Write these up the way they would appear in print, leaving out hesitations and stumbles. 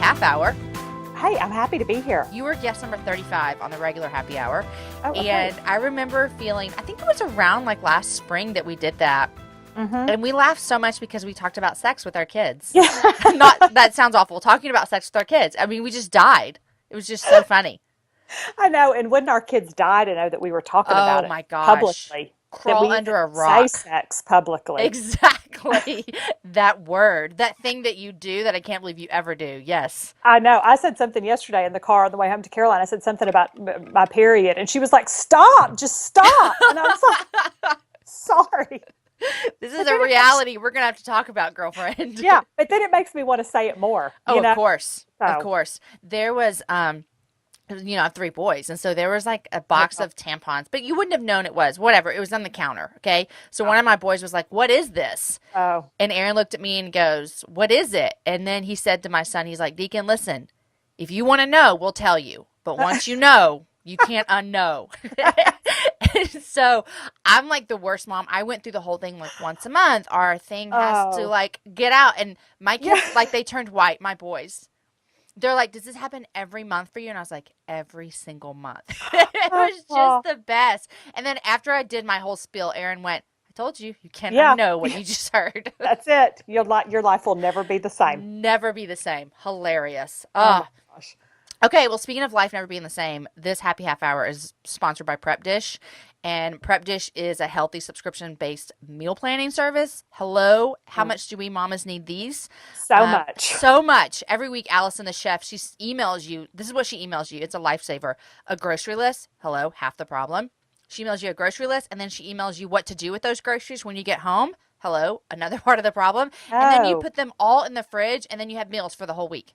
half hour. Hey, I'm happy to be here. You were guest number 35 on the regular happy hour. Oh, okay. And I remember feeling, I think it was around like last spring that we did that. Mm-hmm. And we laughed so much because we talked about sex with our kids. Yeah. Not, that sounds awful, talking about sex with our kids. I mean, we just died. It was just so funny. I know. And when our kids died, I know that we were talking about Oh it my gosh. publicly. Crawl that we under a even rock. Say sex publicly. Exactly. That word, that thing that you do that I can't believe you ever do. Yes. I know. I said something yesterday in the car on the way home to Caroline. I said something about my period, and she was like, "Stop! Just stop!" And I was like, "Sorry." This is a reality we're going to have to talk about, girlfriend. Yeah, but then it makes me want to say it more. Oh, you know? of course. So. Of course. There was, I have 3 boys. And so there was like a box of tampons, but you wouldn't have known it was. Whatever. It was on the counter. Okay. So one of my boys was like, "What is this?" Oh. And Aaron looked at me and goes, "What is it?" And then he said to my son, he's like, "Deacon, listen, if you want to know, we'll tell you. But once you know, you can't unknow." So I'm like the worst mom. I went through the whole thing like once a month. Our thing has to like get out. And my kids, like they turned white, my boys. They're like, "Does this happen every month for you?" And I was like, "Every single month." It was just the best. And then after I did my whole spiel, Aaron went, "I told you, you can't know what you just heard." That's it. Your life will never be the same. Never be the same. Hilarious. Oh my gosh. Okay, well, speaking of life never being the same, this happy half hour is sponsored by Prep Dish. And Prep Dish is a healthy subscription-based meal planning service. Hello, how much do we mamas need these? So much. So much. Every week, Allison, the chef, she emails you. This is what she emails you. It's a lifesaver. A grocery list. Hello, half the problem. She emails you a grocery list, and then she emails you what to do with those groceries when you get home. Hello, another part of the problem. And then you put them all in the fridge, and then you have meals for the whole week.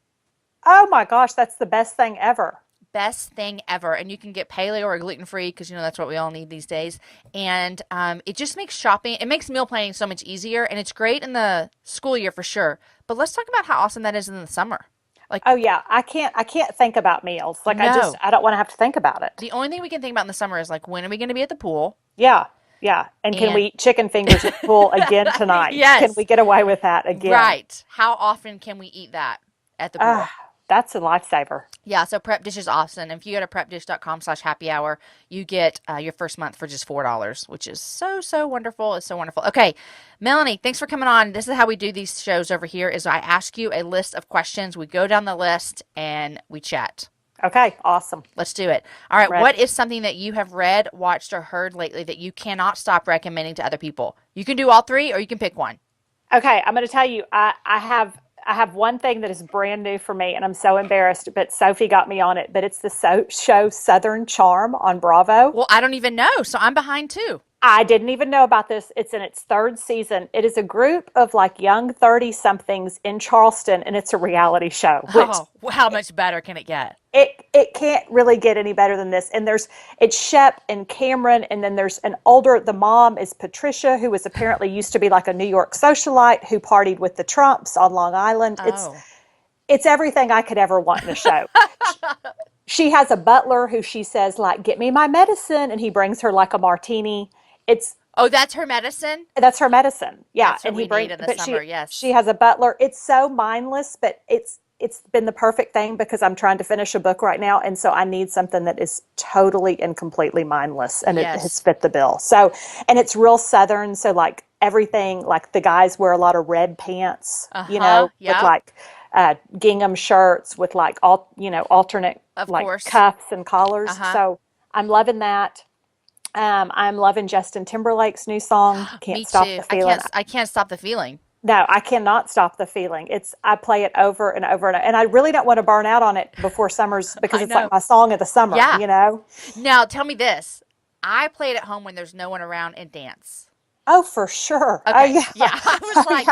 Oh my gosh, that's the best thing ever. Best thing ever. And you can get paleo or gluten-free because, that's what we all need these days. And it just makes it makes meal planning so much easier. And it's great in the school year for sure. But let's talk about how awesome that is in the summer. Like, oh yeah, I can't think about meals. Like no. I don't want to have to think about it. The only thing we can think about in the summer is like, when are we going to be at the pool? Yeah. Yeah. And can we eat chicken fingers at the pool again tonight? Yes. Can we get away with that again? Right. How often can we eat that at the pool? That's a lifesaver. Yeah, so Prep Dish is awesome. If you go to prepdish.com/happy hour, you get your first month for just $4, which is so, so wonderful. It's so wonderful. Okay, Melanie, thanks for coming on. This is how we do these shows over here is I ask you a list of questions. We go down the list and we chat. Okay, awesome. Let's do it. All right, Ready. What is something that you have read, watched, or heard lately that you cannot stop recommending to other people? You can do all 3 or you can pick one. Okay, I'm going to tell you, I have one thing that is brand new for me, and I'm so embarrassed, but Sophie got me on it. But it's the show Southern Charm on Bravo. Well, I don't even know, so I'm behind too. I didn't even know about this. It's in its 3rd season. It is a group of like young 30-somethings in Charleston, and it's a reality show. How much better can it get? It can't really get any better than this. And it's Shep and Cameron, and then there's the mom is Patricia, who was apparently used to be like a New York socialite who partied with the Trumps on Long Island. It's everything I could ever want in a show. She has a butler who she says like, "Get me my medicine," and he brings her like a martini. That's her medicine? That's her medicine. Yeah. That's what we need in the summer, yes. She has a butler. It's so mindless, but it's been the perfect thing because I'm trying to finish a book right now. And so I need something that is totally and completely mindless, and it has fit the bill. So, and it's real Southern. So like everything, like the guys wear a lot of red pants, with like gingham shirts with like alternate cuffs and collars. So I'm loving that. I'm loving Justin Timberlake's new song. Can't Stop the Feeling. I can't stop the feeling. No, I cannot stop the feeling. I play it over and over and I really don't want to burn out on it before summers because it's like my song of the summer, Now, tell me this. I play it at home when there's no one around and dance. Oh, for sure. Okay. Oh, yeah. Yeah. I was like,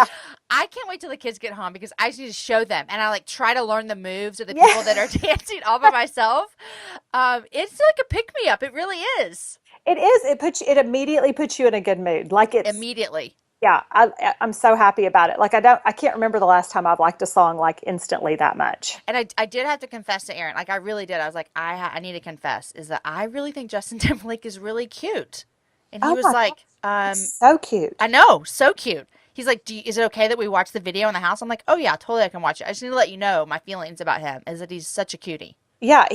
I can't wait till the kids get home because I just need to show them. And I like try to learn the moves of the people that are dancing all by myself. It's like a pick me up. It really is. It is. It immediately puts you in a good mood. Like it's immediately. Yeah, I'm so happy about it. Like I can't remember the last time I've liked a song like instantly that much. And I did have to confess to Aaron, like I really did. I was like, I need to confess is that I really think Justin Timberlake is really cute. And he was like, so cute. I know, so cute. He's like, is it okay that we watch the video in the house? I'm like, oh yeah, totally, I can watch it. I just need to let you know my feelings about him is that he's such a cutie. Yeah,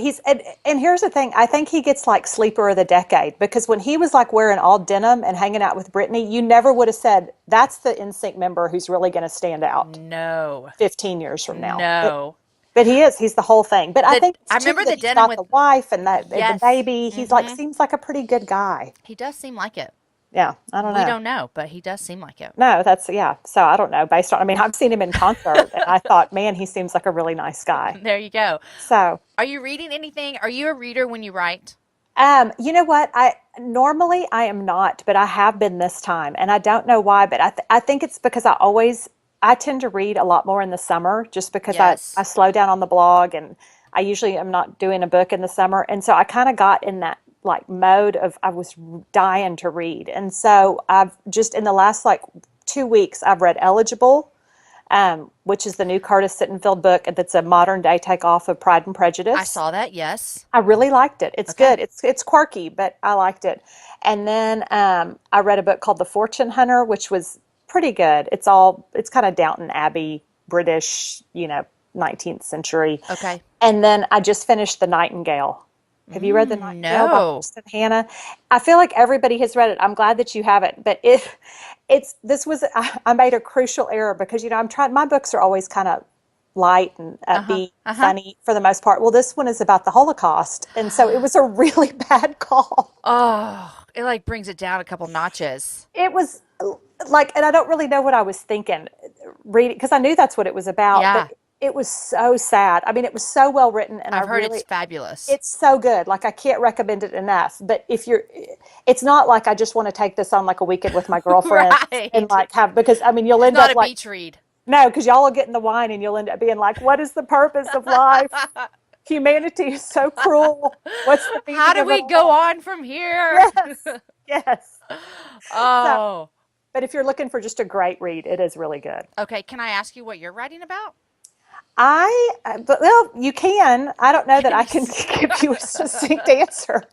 and here's the thing. I think he gets like sleeper of the decade because when he was like wearing all denim and hanging out with Britney, you never would have said that's the NSYNC member who's really going to stand out No, 15 years from now. no. But he is. He's the whole thing. But I think I it's too remember that the he's denim got with, the wife and the yes. baby. He's like seems like a pretty good guy. He does seem like it. Yeah, I don't We know. don't know, but he does seem like it. No, that's yeah. So I don't know. Based on, I mean, I've seen him in concert, and I thought, man, he seems like a really nice guy. There you go. So, Are you reading anything? Are you a reader when you write? you know what? I normally I am not, but I have been this time, and I don't know why. But I think it's because I tend to read a lot more in the summer, just because I Yes. slow down on the blog, and I usually am not doing a book in the summer, and so I kind of got in that like mode of I was dying to read, and so I've just in the last like 2 weeks I've read Eligible, which is the new Curtis Sittenfeld book that's a modern day takeoff of Pride and I Prejudice. saw that, yes. I really liked it. It's Okay. good. It's quirky, but I liked it. And then I read a book called The Fortune Hunter, which was pretty good. It's kind of Downton Abbey, British, 19th century. Okay. And then I just finished The Nightingale. Have you read The Nightingale by No. Kristen Hanna? I feel like everybody has read it. I'm glad that you haven't, but I made a crucial error because I'm trying. My books are always kind of light and Uh-huh. upbeat, Uh-huh. funny for the most part. Well, this one is about the Holocaust, and so it was a really bad call. Oh, it like brings it down a couple notches. It was like, and I don't really know what I was thinking reading because I knew that's what it was about, Yeah. but it was so sad. I mean, it was so well written, and I've heard it's fabulous. it's so good. Like I can't recommend it enough. But it's not like I just want to take this on like a weekend with my girlfriends and Right. like because I mean, you'll It's end not up a like, beach read. no, because y'all will get in the wine and you'll end up being like, what is the purpose of life? Humanity is so cruel. What's the How meaning do of it we go all? on from here? Yes, yes. So, Oh. but if you're looking for just a great read, it is really good. Okay, can I ask you what you're writing about? But well, you can. I don't know that Can I you can give you a succinct answer.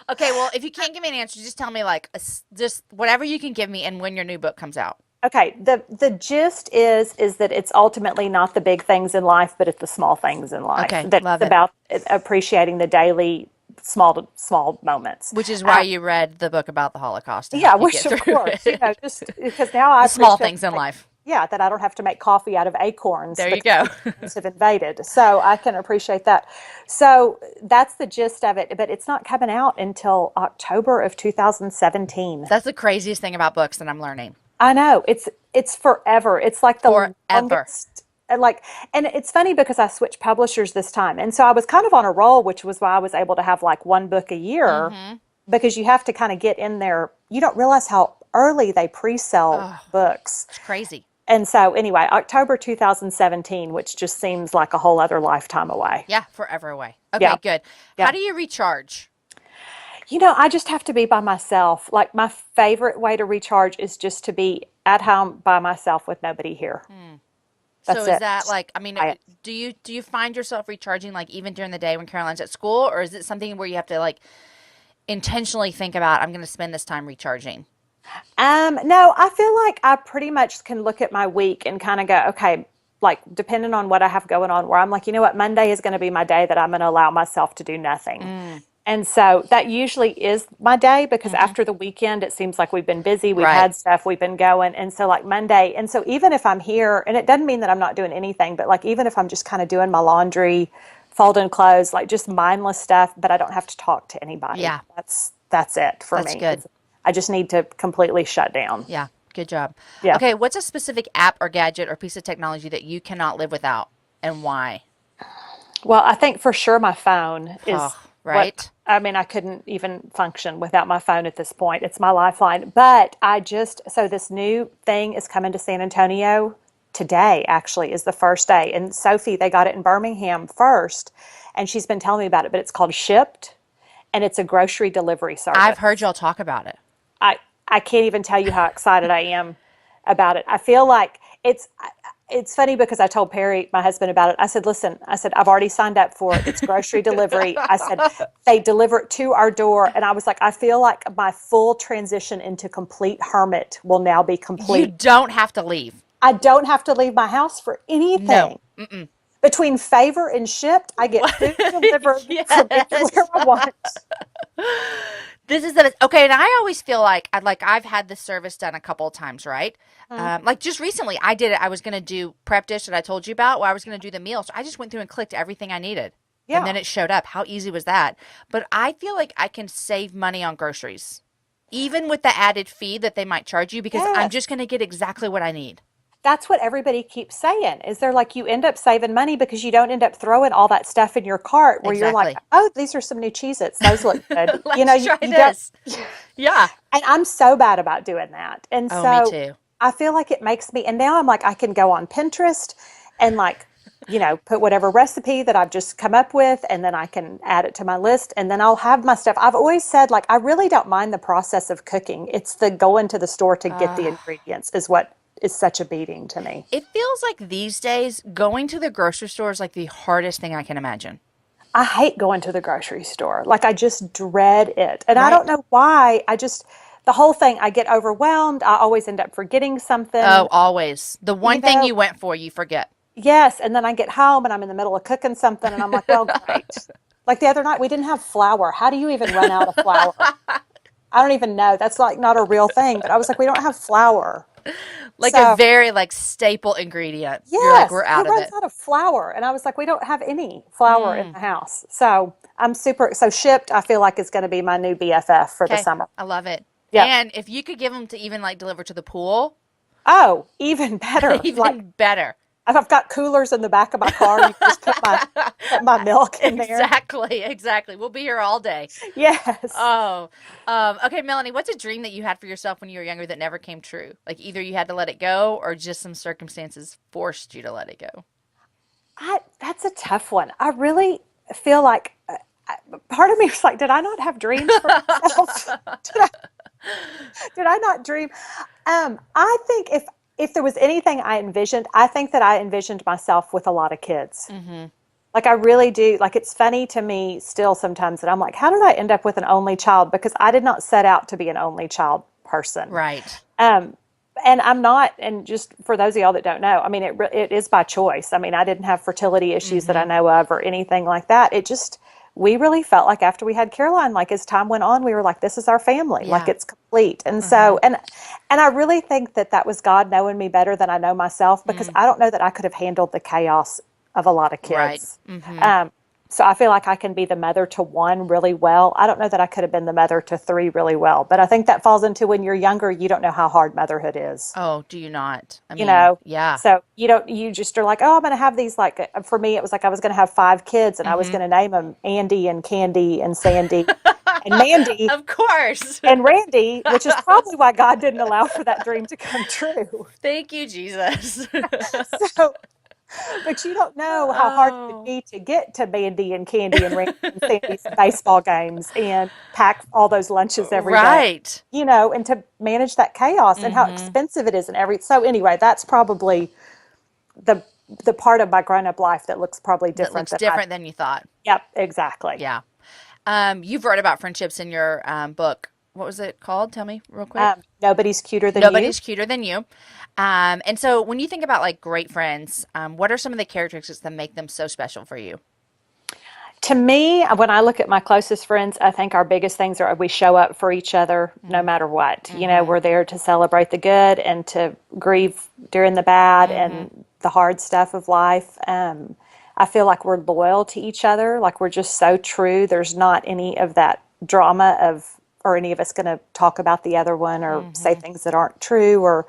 Okay, well, if you can't give me an answer, just tell me like just whatever you can give me and when your new book comes out. Okay, the gist is that it's ultimately not the big things in life, but it's the small things in life. Okay, That it's love it. about appreciating the daily small moments. Which is why you read the book about the Holocaust to Yeah, help you which get of through course, it. just because now I The small appreciate things in like, life. yeah, that I don't have to make coffee out of acorns There you because go. the humans have invaded. So I can appreciate that. So that's the gist of it, but it's not coming out until October of 2017. That's the craziest thing about books that I'm learning. I know. It's forever. It's like the Forever. longest like and it's funny because I switched publishers this time. And so I was kind of on a roll, which was why I was able to have like one book a year because you have to kind of get in there. You don't realize how early they pre-sell Oh, books. it's crazy. And so anyway, October 2017, which just seems like a whole other lifetime away. Yeah, forever away. Yeah. Okay, good. Yeah. How do you recharge? I just have to be by myself. Like my favorite way to recharge is just to be at home by myself with nobody here. So That's is it. that like, I mean, Quiet. do you find yourself recharging like even during the day when Caroline's at school, or is it something where you have to like intentionally think about I'm going to spend this time recharging? No, I feel like I pretty much can look at my week and kind of go, okay, like depending on what I have going on, where I'm like, you know what, Monday is going to be my day that I'm going to allow myself to do nothing. And so that usually is my day because after the weekend, it seems like we've been busy, we've Right. had stuff, we've been going. And so, like Monday, and so even if I'm here, and it doesn't mean that I'm not doing anything, but like even if I'm just kind of doing my laundry, folding clothes, like just mindless stuff, but I don't have to talk to anybody. Yeah. That's it for That's me. good. I just need to completely shut down. Yeah, good job. Yeah. Okay, what's a specific app or gadget or piece of technology that you cannot live without and why? Well, I think for sure my phone is Oh, right? I mean, I couldn't even function without my phone at this point. It's my lifeline. But so this new thing is coming to San Antonio today, actually, is the first day. And Sophie, they got it in Birmingham first, and she's been telling me about it, but it's called Shipped, and it's a grocery delivery service. I've heard y'all talk about it. I can't even tell you how excited I am about it. I feel like it's funny because I told Perry, my husband, about it. I said, listen, I said, I've already signed up for it. It's grocery delivery. I said, they deliver it to our door. And I was like, I feel like my full transition into complete hermit will now be complete. You don't have to leave. I don't have to leave my house for anything. No. Mm-mm. Between Favor and Shipt, I get food delivered from anywhere I want. This is okay, and I always feel like I've had this service done a couple of times, right? Like just recently, I did it. I was going to do prep dish that I told you about, where I was going to do the meal. So I just went through and clicked everything I needed, and then it showed up. How easy was that? But I feel like I can save money on groceries, even with the added fee that they might charge you, because I'm just going to get exactly what I need. That's what everybody keeps saying, is they're like, you end up saving money because you don't end up throwing all that stuff in your cart where you're like, oh, these are some new Cheez-Its. Those look good. Let's try this. Yeah. And I'm so bad about doing that. And so me too. I feel like it makes me, and now I'm like, I can go on Pinterest and like, put whatever recipe that I've just come up with, and then I can add it to my list, and then I'll have my stuff. I've always said, like, I really don't mind the process of cooking. It's the going to the store to get the ingredients is what is such a beating to me. It feels like these days going to the grocery store is like the hardest thing I can imagine. I hate going to the grocery store. Like, I just dread it. And I don't know why. The whole thing, I get overwhelmed. I always end up forgetting something. Oh, always. The one thing you went for, you forget. Yes. And then I get home and I'm in the middle of cooking something and I'm like, well, great. Like the other night, we didn't have flour. How do you even run out of flour? I don't even know. That's like not a real thing. But I was like, we don't have flour. Like a very staple ingredient. Yes, you're like, we're out who of runs it. out of flour? And I was like, we don't have any flour in the house. So so Shipt, I feel like, is going to be my new BFF for the summer. I love it. Yeah. And if you could give them to even deliver to the pool. Oh, even better. Even better. I've got coolers in the back of my car. You can just put my milk in there. Exactly. We'll be here all day. Yes. Oh, okay, Melanie, what's a dream that you had for yourself when you were younger that never came true? Like either you had to let it go or just some circumstances forced you to let it go. That's a tough one. I really feel like part of me was like, did I not have dreams for myself? Did I not dream? I think if there was anything I envisioned, I think that I envisioned myself with a lot of kids. Mm-hmm. Like I really do. Like it's funny to me still sometimes that I'm like, how did I end up with an only child? Because I did not set out to be an only child person. Right. And I'm not, and just for those of y'all that don't know, I mean, it is by choice. I mean, I didn't have fertility issues that I know of or anything like that. We really felt like after we had Caroline, like as time went on, we were like, this is our family, like it's complete. And so, and I really think that was God knowing me better than I know myself, because I don't know that I could have handled the chaos of a lot of kids. Right. So I feel like I can be the mother to one really well. I don't know that I could have been the mother to three really well, but I think that falls into when you're younger, you don't know how hard motherhood is. Oh, do you not? I mean, yeah. So you just are like, oh, I'm going to have these, like, for me, it was like I was going to have 5 kids and I was going to name them Andy and Candy and Sandy and Mandy. Of course. And Randy, which is probably why God didn't allow for that dream to come true. Thank you, Jesus. But you don't know how hard it would be to get to Mandy and Candy and Randy and Sandy's baseball games and pack all those lunches every day. Right. And to manage that chaos and how expensive it is and so anyway, that's probably the part of my grown-up life that looks probably different. Than you thought. Yep, exactly. Yeah. You've wrote about friendships in your book. What was it called? Tell me real quick. Nobody's Cuter Than You. Nobody's Cuter Than You. And so when you think about like great friends, what are some of the characteristics that make them so special for you? To me, when I look at my closest friends, I think our biggest things are we show up for each other no matter what. We're there to celebrate the good and to grieve during the bad and the hard stuff of life. I feel like we're loyal to each other. Like we're just so true. There's not any of that drama or any of us going to talk about the other one or say things that aren't true or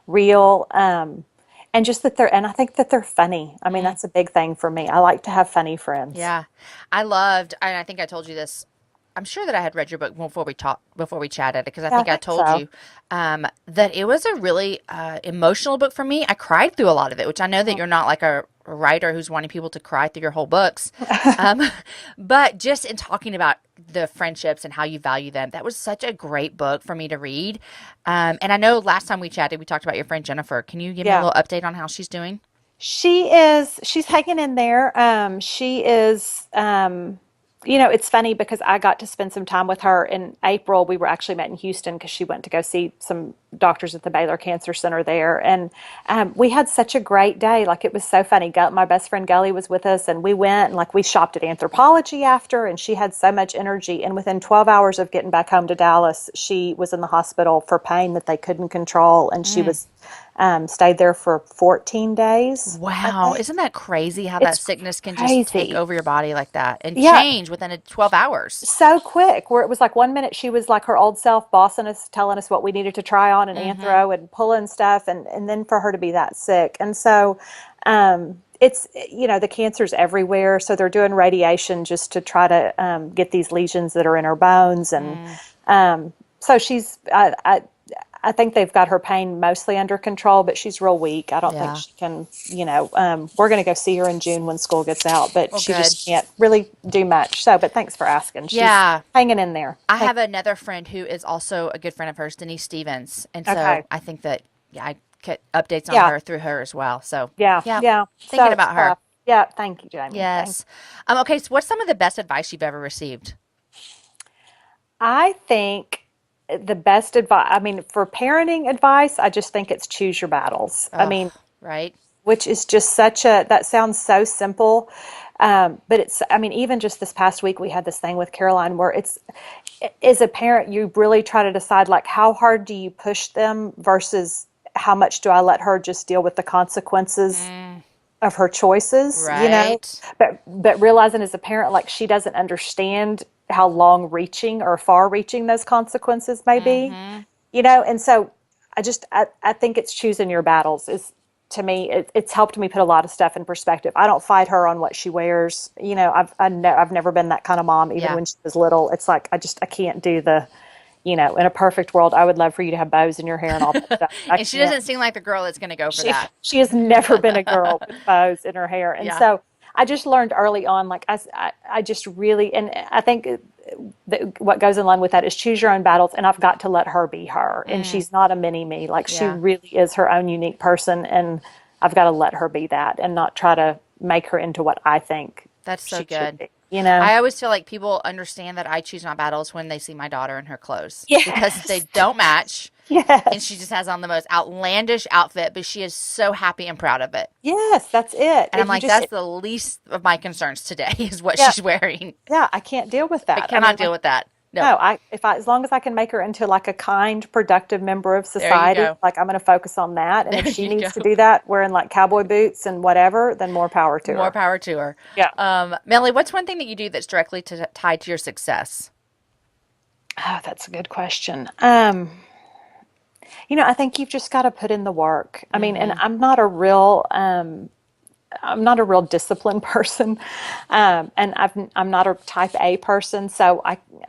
real. And just I think that they're funny. I mean, that's a big thing for me. I like to have funny friends. Yeah. And I think I told you this, I'm sure that I had read your book before we chatted, because I think I told you that it was a really emotional book for me. I cried through a lot of it, which I know that you're not like a writer who's wanting people to cry through your whole books. But just in talking about the friendships and how you value them, that was such a great book for me to read. And I know last time we chatted, we talked about your friend Jennifer. Can you give me a little update on how she's doing? She's hanging in there. She is, it's funny because I got to spend some time with her in April. We were actually met in Houston because she went to go see some doctors at the Baylor Cancer Center there. And we had such a great day. Like, it was so funny. My best friend Gully was with us, and we went and like we shopped at Anthropologie after, and she had so much energy. And within 12 hours of getting back home to Dallas, she was in the hospital for pain that they couldn't control. And she was stayed there for 14 days. Wow. Isn't that crazy how that It's sickness can just take crazy. over your body like that and Yeah, change within 12 hours? so quick, where it was like 1 minute she was like her old self bossing us, telling us what we needed to try on and Mm-hmm. anthro and pulling stuff, and then for her to be that sick. And so it's, the cancer's everywhere, so they're doing radiation just to try to get these lesions that are in her bones. And Mm, so I think they've got her pain mostly under control, but she's real weak. I don't think yeah. she can, we're going to go see her in June when school gets out, but Well, she good. just can't really do much. So, but thanks for asking. She's Yeah. hanging in there. I have another friend who is also a good friend of hers, Denise Stevens. And so Okay. I think that, yeah, I get updates on Yeah. her through her as well. So, Yeah. yeah, Yeah. thinking So it's about her. tough. Yeah. Thank you, Jamie. Thank Yes. Okay. So, what's some of the best advice you've ever received? I think the best advice, I mean, for parenting advice, I just think it's choose your battles. I Oh, mean, right. which is just that sounds so simple. But I mean, even just this past week, we had this thing with Caroline where as a parent, you really try to decide, like, how hard do you push them versus how much do I let her just deal with the consequences Mm, of her choices, right. but realizing as a parent, like, she doesn't understand how long reaching or far reaching those consequences may be, Mm-hmm. and so I think it's choosing your battles is, to me, it's helped me put a lot of stuff in perspective. I don't fight her on what she wears. I've never been that kind of mom, even Yeah. when she was little. It's like I can't do in a perfect world, I would love for you to have bows in your hair and all that stuff. I And she can't. doesn't seem like the girl that's going to go for She that. she has never been a girl with bows in her hair, and Yeah. so I just learned early on, like, I just really, and I think that what goes along with that is choose your own battles, and I've got to let her be her, and Mm, she's not a mini me, like, she yeah. really is her own unique person, and I've got to let her be that and not try to make her into what I think That's so she should good. be. I always feel like people understand that I choose my battles when they see my daughter in her clothes because they Yes. don't match. And she Yes. just has on the most outlandish outfit, but she is so happy and proud of it. Yes, that's it. And I'm And like, that's the least of my concerns today is what yeah, she's wearing. yeah, I can't deal with I that. I cannot mean, deal like, with that. No, no, as long as I can make her into like a kind, productive member of there you society, go. like, I'm going to focus on that. And if There she you needs to go. do that wearing like cowboy boots and whatever, then more power to More her. power to her. Yeah. Melly, what's one thing that you do that's directly tied to your success? Oh, that's a good question. I think you've just got to put in the work. I mean, and Mm-hmm. I'm not a real disciplined person, and I'm not a type A person, so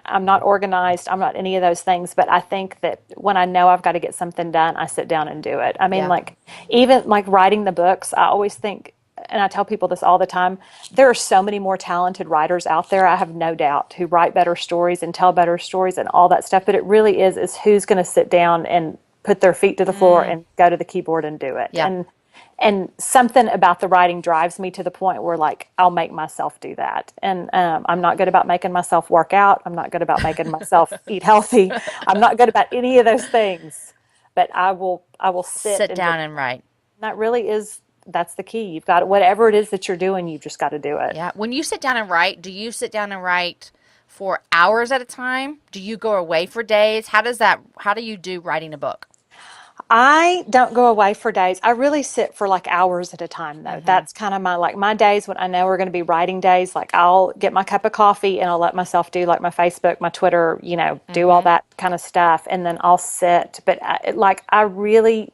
I'm not organized. I'm not any of those things. But I think that when I know I've got to get something done, I sit down and do it. I mean, Yeah. like, even like writing the books, I always think, and I tell people this all the time, there are so many more talented writers out there, I have no doubt, who write better stories and tell better stories and all that stuff. But it really is who's going to sit down and put their feet to the floor Mm, and go to the keyboard and do it. yeah. And something about the writing drives me to the point where, like, I'll make myself do that. And I'm not good about making myself work out. I'm not good about making myself eat healthy. I'm not good about any of those things. But I will sit Sit and just, down and write. that really is, that's the key. You've got, whatever it is that you're doing, you've just got to do it. Yeah. When you sit down and write, do you sit down and write for hours at a time? Do you go away for days? How do you do writing a book? I don't go away for days. I really sit for like hours at a time, though. Mm-hmm. That's kind of my days when I know are going to be writing days. Like, I'll get my cup of coffee and I'll let myself do like my Facebook, my Twitter, do all Mm-hmm. that kind of stuff, and then I'll sit. But I really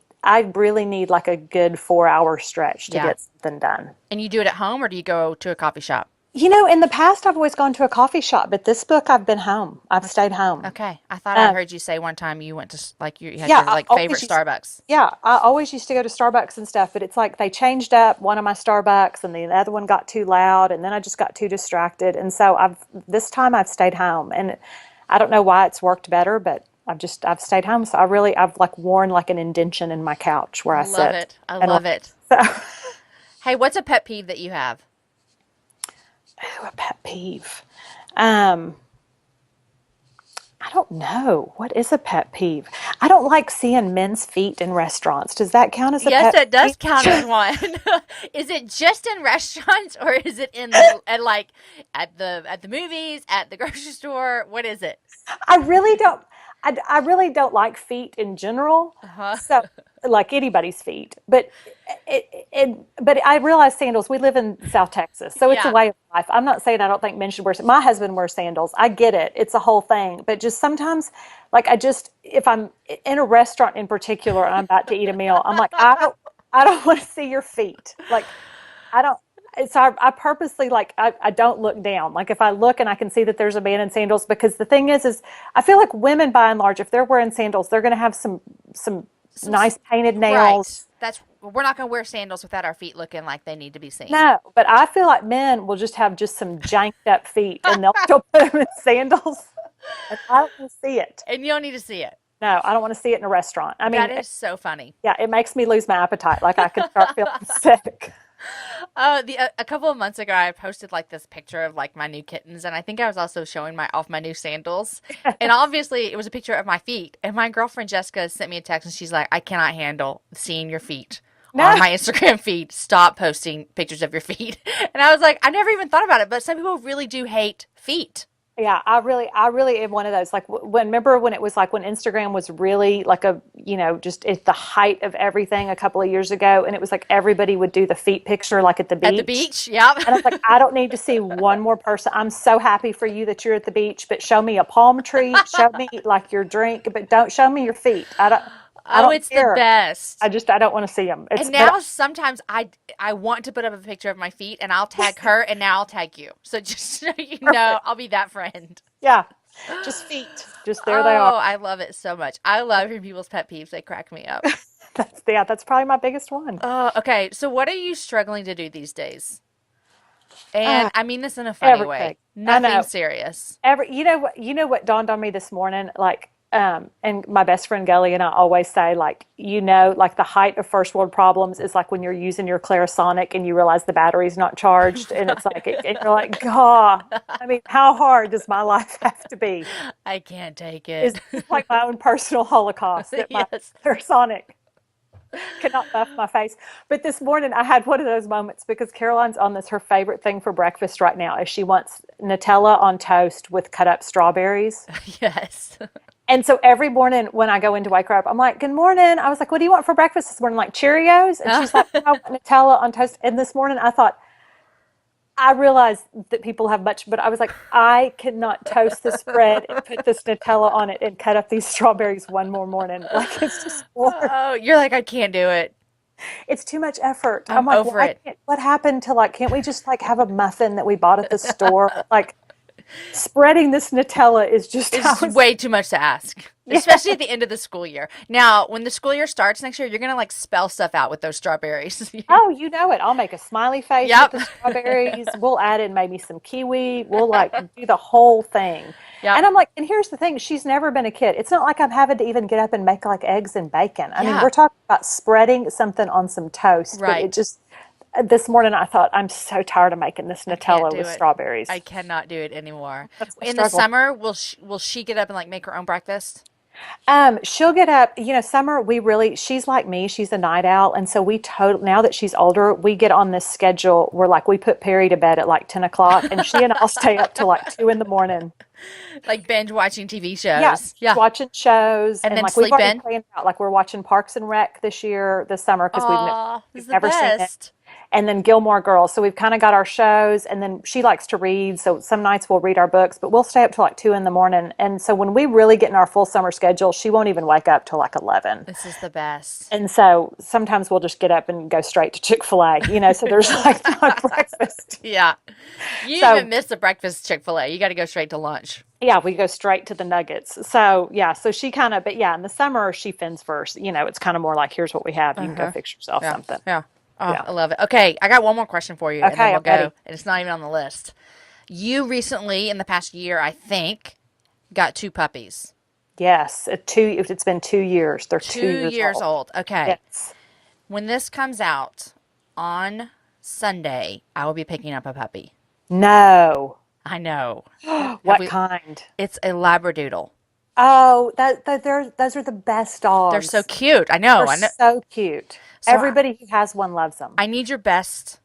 need like a good 4 hour stretch to Yeah. get something done. And you do it at home or do you go to a coffee shop? In the past, I've always gone to a coffee shop, but this book, I've been home. I've stayed home. Okay. I thought I Um, heard you say one time you went to like you had yeah, your like favorite Starbucks. I always used to go to Starbucks and stuff, but it's like they changed up one of my Starbucks and the other one got too loud, and then I just got too distracted. And so this time I've stayed home, and I don't know why it's worked better, but I've stayed home. So I've like worn like an indention in my couch where I I love sit it. I and love it. write. So Hey, what's a pet peeve that you have? Oh, a pet peeve. Um, I don't know. What is a pet peeve? I don't like seeing men's feet in restaurants. Does that count as a Yes, pet that peeve? does count as one. Is it just in restaurants or is it in the at like at the movies, at the grocery store? What is it? I really don't. I really don't like feet in general. Uh-huh. So, like anybody's feet, but I realize sandals. We live in South Texas, so it's a Yeah. way of life. I'm not saying I don't think men should wear. My husband wears sandals. I get it. It's a whole thing. But just sometimes, like if I'm in a restaurant in particular and I'm about to eat a meal, I'm like, I don't want to see your feet. Like, I don't. So I purposely I don't look down. Like if I look and I can see that there's a man in sandals, because the thing is I feel like women by and large, if they're wearing sandals, they're going to have some Some nice painted right. nails. That's we're not going to wear sandals without our feet looking like they need to be seen. No, but I feel like men will just have just some janked up feet and they'll still put them in sandals. And I don't want to see it. And you don't need to see it. No, I don't want to see it in a restaurant. I That mean, is so funny. yeah, it makes me lose my appetite. Like I can start feeling sick. The a couple of months ago, I posted like this picture of like my new kittens, and I think I was also showing my new sandals. And obviously, it was a picture of my feet. And my girlfriend Jessica sent me a text, and she's like, "I cannot handle seeing your feet on No. my Instagram feed. Stop posting pictures of your feet." And I was like, I never even thought about it, but some people really do hate feet. Yeah, I really am one of those. Like remember when it was like when Instagram was really like just at the height of everything a couple of years ago, and it was like everybody would do the feet picture like at the At the beach. beach, yep. And I was like, I don't need to see one more person. I'm so happy for you that you're at the beach, but show me a palm tree, show me like your drink, but don't show me your feet. I Oh, don't it's the care. best. I don't want to see them. And now sometimes I want to put up a picture of my feet and I'll tag her and now I'll tag you. So just so you know, Perfect. I'll be that friend. Yeah, just feet, just there they are. Oh, I love it so much. I love hearing people's pet peeves. They crack me up. That's probably my biggest one. Oh, okay. So what are you struggling to do these days? And Uh, I mean this in a funny Everything. way. I Nothing know. serious. You know what dawned on me this morning, like and my best friend Gully and I always say, like, like the height of first world problems is like when you're using your Clarisonic and you realize the battery's not charged, and it's like and you're like, God, I mean, how hard does my life have to be? I can't take Is it. this like my own personal holocaust that my Yes. Clarisonic cannot buff my face? But this morning I had one of those moments because Caroline's on this, her favorite thing for breakfast right now is she wants Nutella on toast with cut up strawberries. Yes. And so every morning when I go in to wake her up, I'm like, "Good morning." I was like, "What do you want for breakfast this morning?" Like Cheerios? And she's like, "I want Nutella on toast." And this morning I thought, I realized that people have much, but I was like, I cannot toast this bread and put this Nutella on it and cut up these strawberries one more morning. Like it's just Oh, you're like, I can't do it. it's too much effort. I'm I'm like, over why it. can't, what happened to like, can't we just like have a muffin that we bought at the store? Like spreading this Nutella is just It's how just way too much to ask, yeah. especially at the end of the school year. Now, when the school year starts next year, you're gonna like spell stuff out with those strawberries. Oh, you know it. I'll make a smiley face with Yep. the strawberries. We'll add in maybe some kiwi. We'll like do the whole thing. Yep. And I'm like, and here's the thing, she's never been a kid. It's not like I'm having to even get up and make like eggs and bacon. I mean, Yeah. we're talking about spreading something on some toast, but it Right. just this morning I thought I'm so tired of making this I can't Nutella do with it. I strawberries. cannot do it anymore. That's my In the struggle. summer, will she get up and like make her own breakfast? She'll get up, Summer, she's like me, she's a night owl. And so now that she's older, we get on this schedule where like we put Perry to bed at like 10 o'clock and she and I'll stay up till like 2 in the morning. Like binge watching TV Yeah, shows. just Yeah. watching shows. And And then like we've sleep already in. planned out, like we're watching Parks and Rec this summer because Oh, this we've is the never seen it. best. And then Gilmore Girls. So we've kind of got our shows, and then she likes to read. So some nights we'll read our books, but we'll stay up till like 2 in the morning. And so when we really get in our full summer schedule, she won't even wake up till like 11. This is the best. And so sometimes we'll just get up and go straight to Chick-fil-A, so there's like no breakfast. Yeah. You So even miss the breakfast Chick-fil-A. You got to go straight to lunch. yeah, we go straight to the nuggets. So yeah, so she kind of, but yeah, in the summer she fends first. It's kind of more like, here's what we have. You can go Uh-huh. fix yourself Yeah. something. Yeah. Oh, Yeah. I love it. Okay, I got one more question for you, and then Okay, we'll I'm ready. go. And it's not even on the list. You recently, in the past year, I think, got two puppies. Yes, it's been 2 years. They're two Two years years old. old. Okay. Yes. When this comes out on Sunday, I will be picking up a puppy. No. I know. Have What we? kind? It's a Labradoodle. Oh, those are the best They're so dogs. cute. I They're know. I know. so cute. So Everybody who has one loves them. I need your best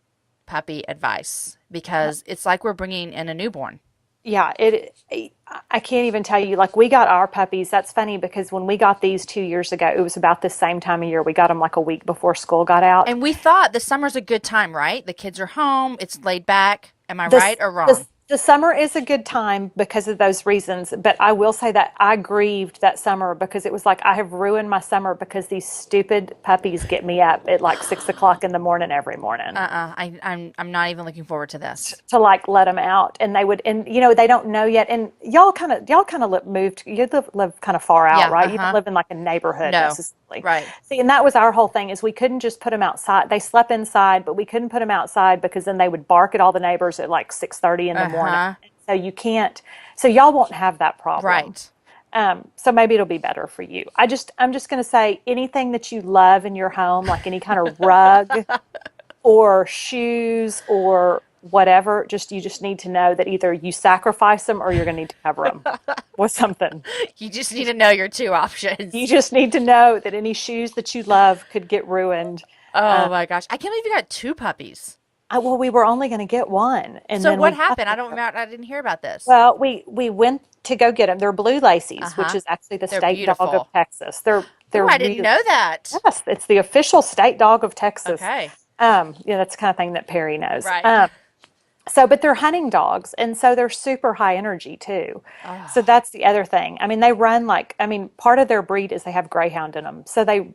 puppy advice because it's like we're bringing in a newborn. Yeah, I can't even tell you. Like we got our puppies. That's funny because when we got these 2 years ago, it was about the same time of year. We got them like a week before school got out. And we thought the summer's a good time, right? The kids are home. It's laid back. Am I right This, or wrong? the summer is a good time because of those reasons, but I will say that I grieved that summer because it was like I have ruined my summer because these stupid puppies get me up at like 6 o'clock in the morning every morning I'm not even looking forward to this. to like let them out, and they would, and they don't know yet, and y'all kind of moved, you live kind of far out, Yeah, right? You don't live in like a neighborhood No. necessarily. Right. See, and that was our whole thing is we couldn't just put them outside. They slept inside, but we couldn't put them outside because then they would bark at all the neighbors at like 6:30 in the morning. So you can't, so y'all won't have that problem. Right. So maybe it'll be better for you. I'm just going to say anything that you love in your home, like any kind of rug or shoes or whatever, you just need to know that either you sacrifice them or you're going to need to cover them with something. You just need to know your two You options. just need to know that any shoes that you love could get ruined. Oh my gosh. I can't believe you got two puppies. Well, we were only going to get one, and So then what we happened? I didn't hear about this. well, we went to go get them. They're blue lacies, which Uh-huh. is actually the They're state dog of beautiful. Texas. They're Oh, I didn't really, know that. yes, it's the official state dog of Texas. Okay. That's the kind of thing that Perry knows. Right. So, but they're hunting dogs, and so they're super high energy too. So Oh, that's the other thing. I mean, they run like, I mean, part of their breed is they have greyhound in them, so they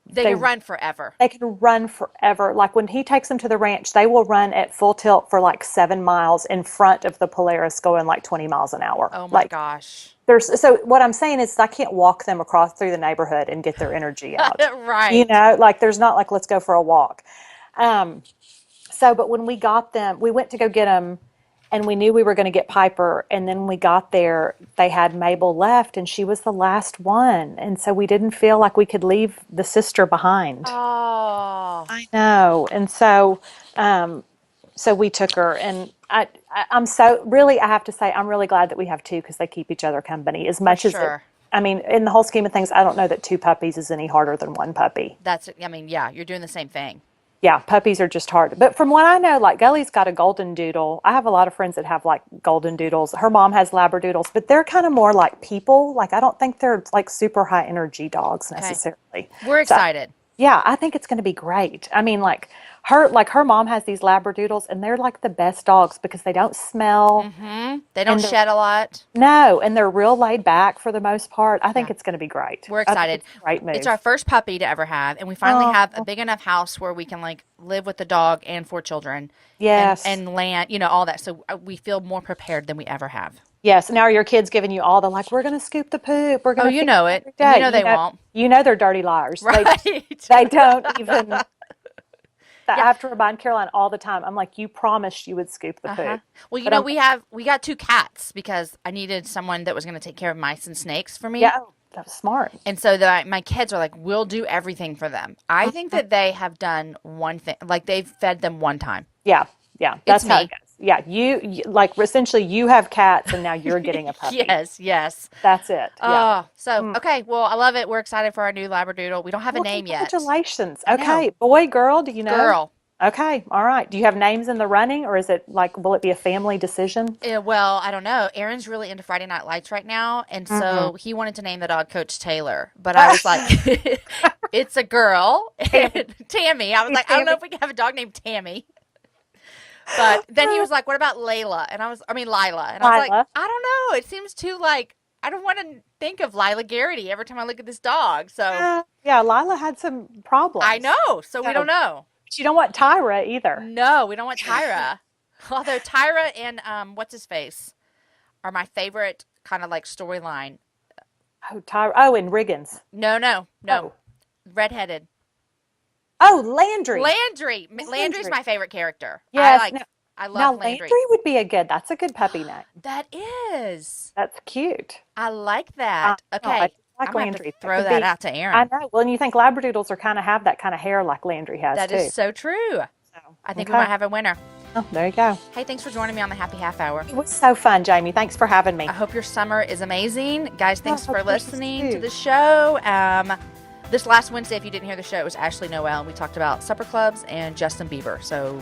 they can run forever. they can run forever. Like when he takes them to the ranch, they will run at full tilt for like 7 miles in front of the Polaris, going like 20 miles an hour. Oh my Like gosh. so what I'm saying is I can't walk them across through the neighborhood and get their energy out. Right. Like there's not like let's go for a walk. Um, but when we got them, we went to go get them, and we knew we were going to get Piper. And then when we got there, they had Mabel left, and she was the last one. And so we didn't feel like we could leave the sister behind. Oh. I know. And so we took her, and I'm so really, I have to say, I'm really glad that we have two because they keep each other company as much as it. Sure. I mean, in the whole scheme of things, I don't know that two puppies is any harder than one puppy. Yeah, you're doing the same thing. Yeah, puppies are just hard. But from what I know, like Gully's got a golden doodle. I have a lot of friends that have like golden doodles. Her mom has labradoodles, but they're kind of more like people. Like I don't think they're like super high energy dogs Okay. necessarily. We're excited. Yeah, I think it's going to be great. I mean, like her mom has these labradoodles, and they're like the best dogs because they don't smell. They don't And shed a lot. No, and they're real laid back for the most part. I think Yeah. it's going to be great. We're I think excited. it's a great move. It's our first puppy to ever have, and we finally Oh, have a big enough house where we can like live with the dog and four children. yes. And land, all that. So we feel more prepared than we ever have. Yes. Now are your kids giving you all the like, we're going to scoop the poop. We're Oh, going to you feed know them it. every And day. you know they won't. You know they're dirty liars. Right. They don't even. I Yeah. have to remind Caroline all the time. I'm like, you promised you would scoop the Uh-huh. poop. Well, But I'm, we got two cats because I needed someone that was going to take care of mice and snakes for me. yeah, that was smart. And so my kids are like, we'll do everything for them. I think that they have done one thing, like they've fed them one time. Yeah, yeah, It's that's how me. it goes. Yeah, you like essentially you have cats and now you're getting a puppy. Yes, yes. That's it. Yeah. Oh, so okay. Well, I love it. We're excited for our new Labradoodle. We don't have a Well, name yet. congratulations. I know. Okay, boy, girl, do you know? Girl. Okay, all right. Do you have names in the running, or is it like, will it be a family decision? Well, I don't know. Aaron's really into Friday Night Lights right now, and so he wanted to name the dog Coach Taylor, but I was like, it's a girl, and Tammy. I was like, I don't know if we can have a dog named Tammy. But then he was like, "What about Layla?" And Lila. And I was like, Lila. I don't know. It seems too like I don't want to think of Lila Garrity every time I look at this dog. So Yeah, Lila had some problems. I know. So we don't know. But you don't want Tyra either. No, we don't want Tyra. Although Tyra and what's his face are my favorite kind of like storyline. Oh, Tyra. Oh, and Riggins. No. Oh. Redheaded. Oh, Landry. Landry's Landry. my favorite character. Yes. I Now, love Landry. Landry would be that's a good puppy name. That is. That's cute. I like that. I Okay. like I'm gonna have Landry. to throw could that be- out to I Aaron. know. Well, and you think Labradoodles are kind of have that kind of hair like Landry has That too. is so true. So, I think we might have a winner. Oh, there you go. Hey, thanks for joining me on the Happy Half Hour. It was so fun, Jamie. Thanks for having me. I hope your summer is amazing. Guys, thanks for listening to the show. This last Wednesday, if you didn't hear the show, it was Ashley Noel, and we talked about supper clubs and Justin Bieber. So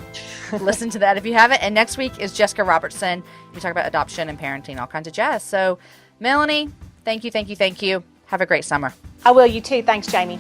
listen to that if you haven't. And next week is Jessica Robertson. We talk about adoption and parenting, all kinds of jazz. So, Melanie, thank you. Have a great summer. I will. You too. Thanks, Jamie.